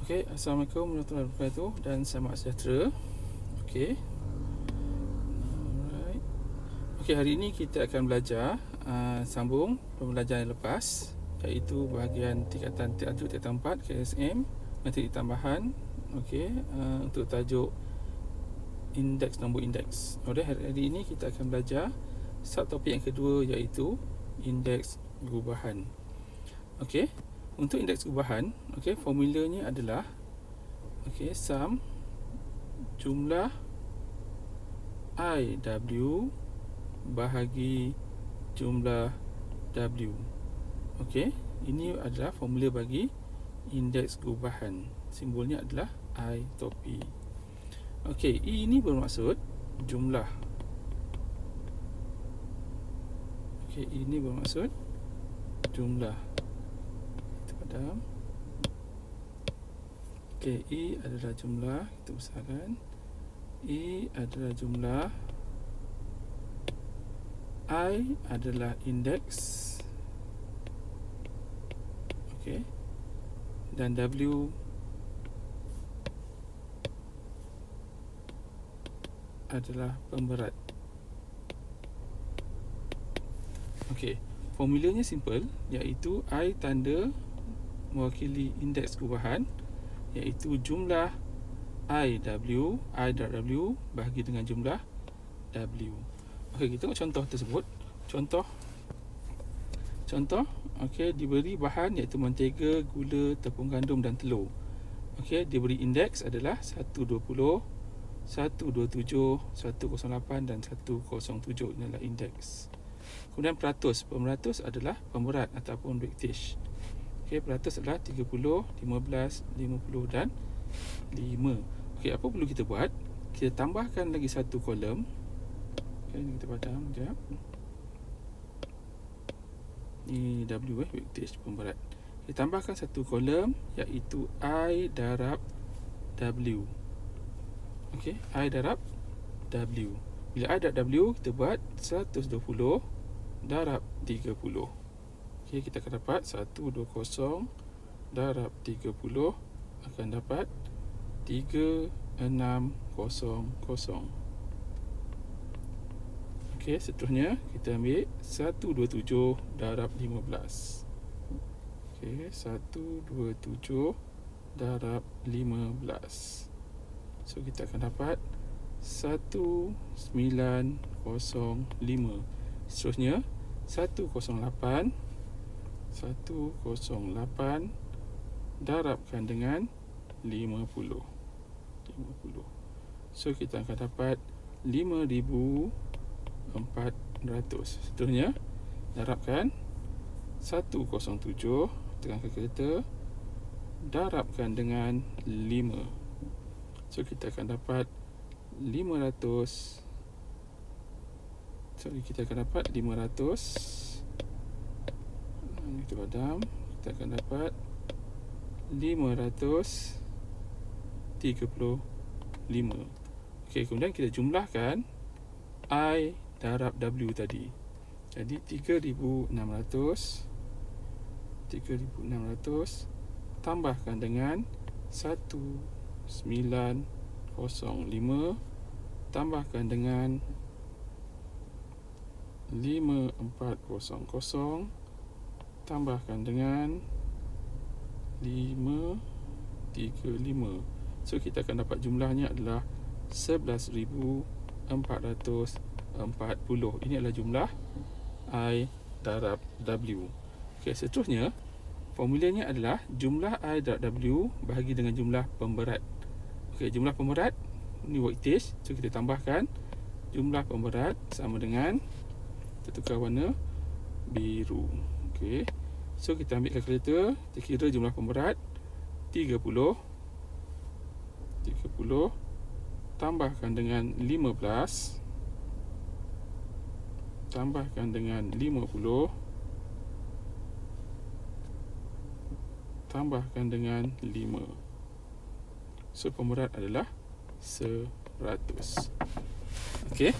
Okey, Assalamualaikum warahmatullahi wabarakatuh dan selamat sejahtera. Okey. Alright. Okey, hari ini kita akan belajar sambung pembelajaran yang lepas, iaitu bahagian tingkatan tajuk tingkatan 4 KSM, materi tambahan. Okey, untuk tajuk indeks nombor indeks. Alright, hari ini kita akan belajar subtopik yang kedua, iaitu indeks gubahan. Okey. Untuk indeks gubahan, okey, formulanya adalah sum jumlah IW bahagi jumlah W. Okey, ini adalah formula bagi indeks gubahan. Simbolnya adalah I topi. Okey, I ini bermaksud jumlah. Okey, ini bermaksud jumlah. Okey, I adalah jumlah. Kita besarkan. I adalah jumlah. I adalah indeks. Okey. Dan W adalah pemberat. Okey, formulanya simple, iaitu I tanda mewakili indeks gubahan, iaitu jumlah IW bahagi dengan jumlah W. Okey, kita tengok contoh tersebut. Contoh, okey, diberi bahan iaitu mentega, gula, tepung gandum dan telur. Okey, diberi indeks adalah 120, 127, 108 dan 107. Inilah indeks. Kemudian pemeratus adalah pemberat ataupun weightage. Okey, peratus adalah 30, 15, 50 dan 5. Okey, apa perlu kita buat? Kita tambahkan lagi satu kolom. Okey, ini kita padam sekejap. Ini W, weightage, pemberat. Kita tambahkan satu kolom, iaitu I darab W. Okey, I darab W. Bila I darab W, kita buat 120 darab 30. Okey, kita akan dapat 120 darab 30 akan dapat 3600. Okey, seterusnya kita ambil 127 darab 15. Okey, 127 darab 15. So kita akan dapat 1905. Seterusnya 108 darabkan dengan 50. So kita akan dapat 5400. Seterusnya darabkan 107 dengan kalkulator, darabkan dengan 5. So kita akan dapat 500. Kita akan dapat 500. Kita padam. Kita akan dapat 535. Okey, kemudian kita jumlahkan I darab W tadi. Jadi 3600 tambahkan dengan 1905 tambahkan dengan 5400 tambahkan dengan 535. So kita akan dapat jumlahnya adalah 11,440. Ini adalah jumlah I darab W. Okey, seterusnya formulanya adalah jumlah I darab W bahagi dengan jumlah pemberat. Okey, jumlah pemberat ini weightage. So kita tambahkan jumlah pemberat sama dengan, kita tukar warna biru. Okey. So kita ambil kalkulator, kita kira jumlah pemberat 30 tambahkan dengan 15 tambahkan dengan 50 tambahkan dengan 5. So pemberat adalah 100. Okey.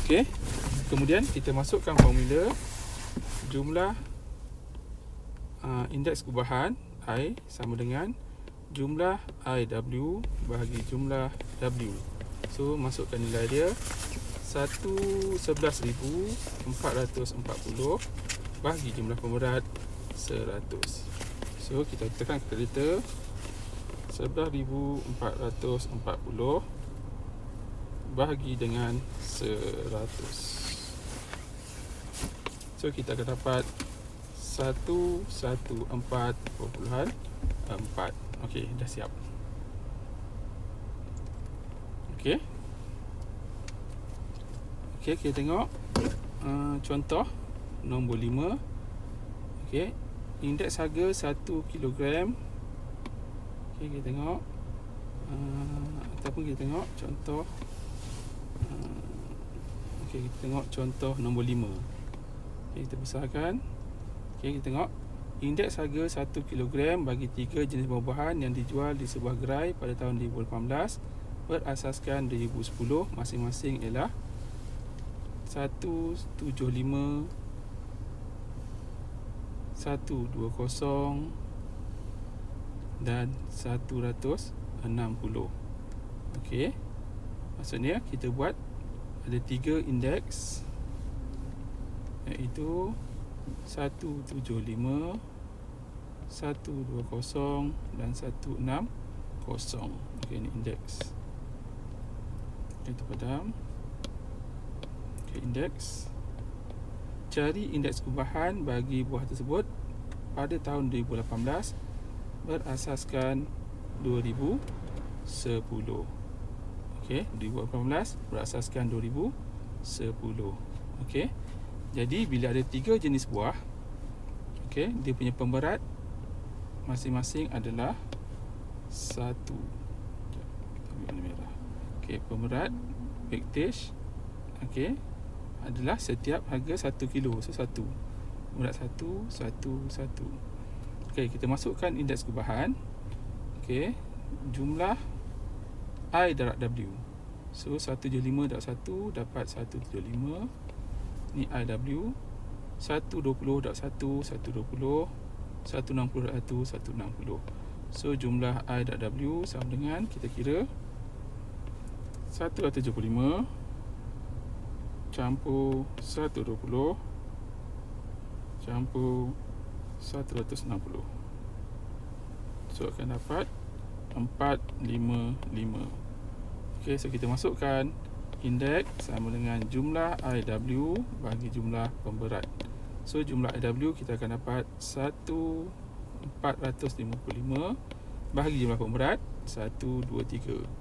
Okey. Kemudian kita masukkan formula jumlah indeks gubahan I sama dengan jumlah IW bahagi jumlah W. So masukkan nilai dia 11,440 bahagi jumlah pemberat 100. So kita tekan kalkulator, 11,440 bahagi dengan 100. So kita akan dapat 114.4. Okey, dah siap. Okey. Okey, kita tengok contoh nombor 5. Okey, indeks harga 1 kilogram. Okey, kita tengok ataupun kita tengok contoh okey, kita tengok contoh nombor 5. Okey, kita besarkan. Okey, kita tengok indeks harga 1 kilogram bagi 3 jenis buah-buahan yang dijual di sebuah gerai pada tahun 2018 berasaskan 2010 masing-masing ialah 175, 120 dan 160. Okey. Maksudnya kita buat ada 3 indeks, iaitu 175, 120 dan 160. Okey, ini indeks. Kita padam. Okey, indeks. Cari indeks gubahan bagi buah tersebut pada tahun 2018 berasaskan 2010. Okey, 2018 berasaskan 2010. Okey. Jadi bila ada 3 jenis buah, okey, dia punya pemberat masing-masing adalah 1. Kita ambil warna merah. Okey, pemberat weightage okey adalah setiap harga 1 kilo. So 1. Pemberat 1, 1, 1. Okey, kita masukkan indeks gubahan. Okey, jumlah I darab W. So 175 darab 1 dapat 175. Ni IW. 120 darab 1, 120. 160 darab 1, 160. So jumlah I darab W sama dengan, kita kira, 175 campur 120 campur 160. So akan dapat 455. Okey, so kita masukkan indeks sama dengan jumlah IW bagi jumlah pemberat. So jumlah IW kita akan dapat 1,455 bahagi jumlah pemberat 123.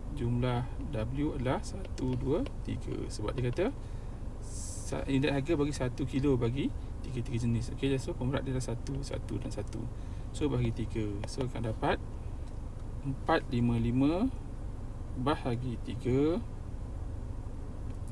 Jumlah W adalah 123 sebab dia kata indeks harga bagi 1 kilo bagi 3 jenis. Okey, so pemberat dia adalah 1, 1 dan 1. So bagi 3. So akan dapat 455 bahagi 3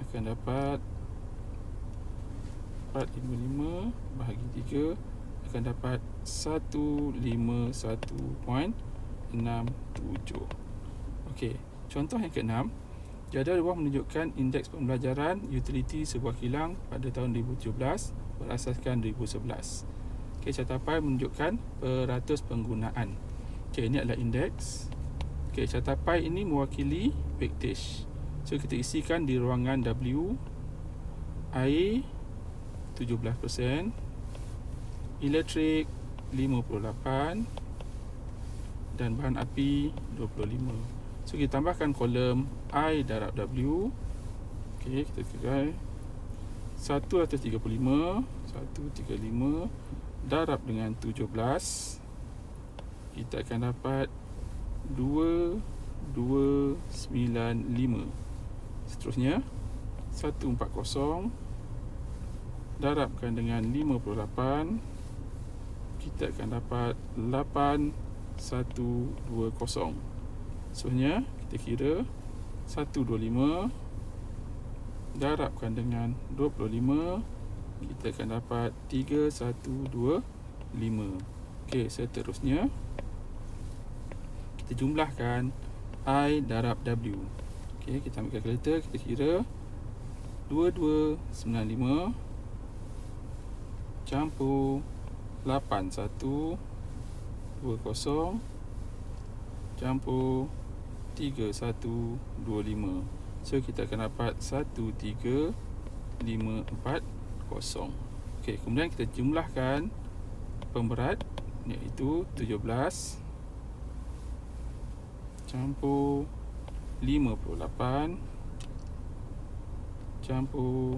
akan dapat 455 bahagi 3 akan dapat 151.67. Okey, contoh yang ke-6. Jadual bawah menunjukkan indeks pembelajaran utiliti sebuah kilang pada tahun 2017 berasaskan 2011. Okey, catapan menunjukkan peratus penggunaan. Okey, ini adalah indeks. Okey, catapan ini mewakili weightage. So kita isikan di ruangan W. Air 17%, elektrik 58 dan bahan api 25. So kita tambahkan kolom I darab W. Okey, kita kira 135 darab dengan 17, kita akan dapat 2295. Seterusnya 140 darabkan dengan 58, kita akan dapat 8120. Seterusnya kita kira 125 darabkan dengan 25, kita akan dapat 3125. Okey, seterusnya kita jumlahkan I darab W. Okey, kita ambil kalkulator, kita kira 2295 campur 8120 campur 3125. So kita akan dapat 13540. Okey, kemudian kita jumlahkan pemberat, iaitu 17 campur 58 campur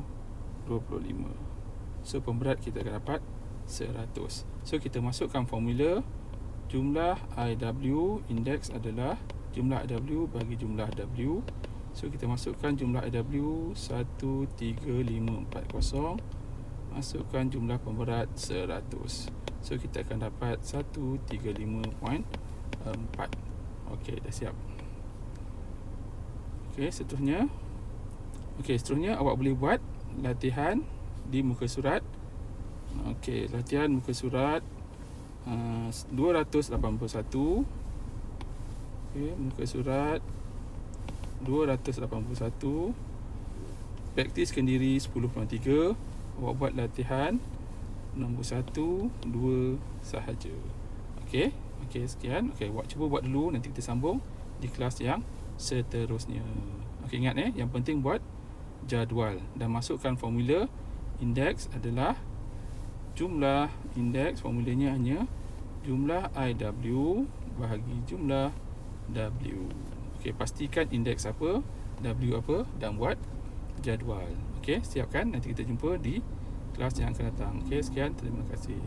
25. So pemberat kita akan dapat 100. So kita masukkan formula jumlah IW, indeks adalah jumlah IW bagi jumlah W. So kita masukkan jumlah IW 13540, masukkan jumlah pemberat 100. So kita akan dapat 135.4. Okey, dah siap. Okey, seterusnya awak boleh buat latihan di muka surat. Okey, latihan muka surat 281. Okey, muka surat 281. Praktiskan diri 10.3. Awak buat latihan nombor 1, 2 sahaja. Okey, sekian. Okey, awak cuba buat dulu, nanti kita sambung di kelas yang seterusnya. Okey, ingat yang penting buat jadual dan masukkan formula. Indeks adalah jumlah indeks, formulanya hanya jumlah IW bahagi jumlah W. Okey, pastikan indeks apa, W apa dan buat jadual. Okey, siapkan, nanti kita jumpa di kelas yang akan datang. Okey, sekian, terima kasih.